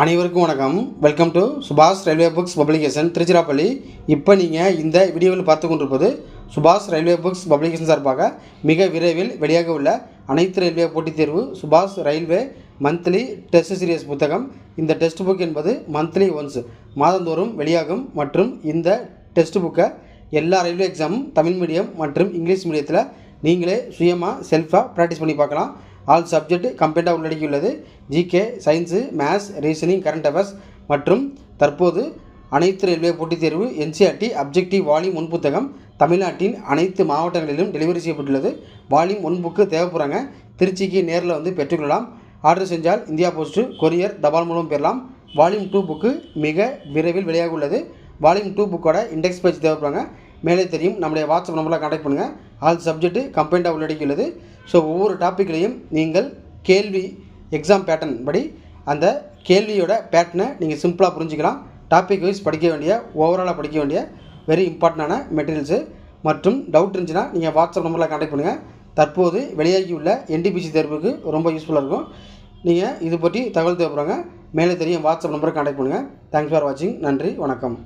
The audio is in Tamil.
அனைவருக்கும் வணக்கம். வெல்கம் டு சுபாஷ் ரயில்வே புக்ஸ் பப்ளிகேஷன் திருச்சிராப்பள்ளி. இப்போ நீங்கள் இந்த வீடியோவில் பார்த்து கொண்டிருப்பது சுபாஷ் ரயில்வே புக்ஸ் பப்ளிகேஷன் சார்பாக மிக விரைவில் வெளியாக உள்ள அனைத்து ரயில்வே போட்டித் தேர்வு சுபாஷ் ரயில்வே மந்த்லி டெஸ்ட் சீரியஸ் புத்தகம். இந்த டெஸ்ட் புக் என்பது மந்த்லி ஒன்ஸ் மாதந்தோறும் வெளியாகும் மற்றும் இந்த டெஸ்ட் புக்கை எல்லா ரயில்வே எக்ஸாமும் தமிழ் மீடியம் மற்றும் இங்கிலீஷ் மீடியத்தில் நீங்களே சுயமாக செல்ஃபாக ப்ராக்டிஸ் பண்ணி பார்க்கலாம். ஆல் சப்ஜெக்ட் கம்ப்ளீட்டாக உள்ளடக்கியுள்ளது. GK, science, maths, reasoning, current affairs மற்றும் தற்போது அனைத்து ரயில்வே போட்டித் தேர்வு என்சிஆர்டி அப்ஜெக்டிவ் வால்யூம் 1 புத்தகம் தமிழ்நாட்டின் அனைத்து மாவட்டங்களிலும் டெலிவரி செய்யப்பட்டுள்ளது. வால்யூம் 1 புக்கு தேவைப்படுறாங்க. திருச்சிக்கு நேரில் வந்து பெற்றுக்கொள்ளலாம். ஆர்டர் செஞ்சால் இந்தியா போஸ்ட்டு, கொரியர், தபால் மூலம் பெறலாம். வால்யூம் 2 புக்கு மிக விரைவில் வெளியாக உள்ளது. வால்யூம் 2 புக்கோட இண்டெக்ஸ் பேஜ் தேவைப்படுறாங்க. மேலே தெரியும் நம்முடைய வாட்ஸ்அப் நம்பரில் கான்டாக்ட் பண்ணுங்கள். ஆல் சப்ஜெக்ட் கம்ப்ளீட்டாக உள்ளடக்கியுள்ளது. ஸோ ஒவ்வொரு டாப்பிக்லையும் நீங்கள் கேள்வி எக்ஸாம் பேட்டர்ன் படி அந்த கேள்வியோட பேட்டர்னை நீங்கள் சிம்பிளாக புரிஞ்சிக்கலாம். டாபிக் வைஸ் படிக்க வேண்டிய ஓவராலாக படிக்க வேண்டிய வெரி இம்பார்ட்டண்டான மெட்டீரியல்ஸு மற்றும் டவுட் இருந்துச்சுன்னா நீங்கள் வாட்ஸ்அப் நம்பரில் கான்டாக்ட் பண்ணுங்கள். தற்போது வெளியாகியுள்ள என்டிபிசி தேர்வுக்கு ரொம்ப யூஸ்ஃபுல்லாக இருக்கும். நீங்கள் இது பற்றி தகவல் தேவைப்படுறாங்க. மேலே தெரியும் வாட்ஸ்அப் நம்பரை கான்டாக்ட் பண்ணுங்கள். தேங்க்ஸ் ஃபார் வாட்சிங். நன்றி, வணக்கம்.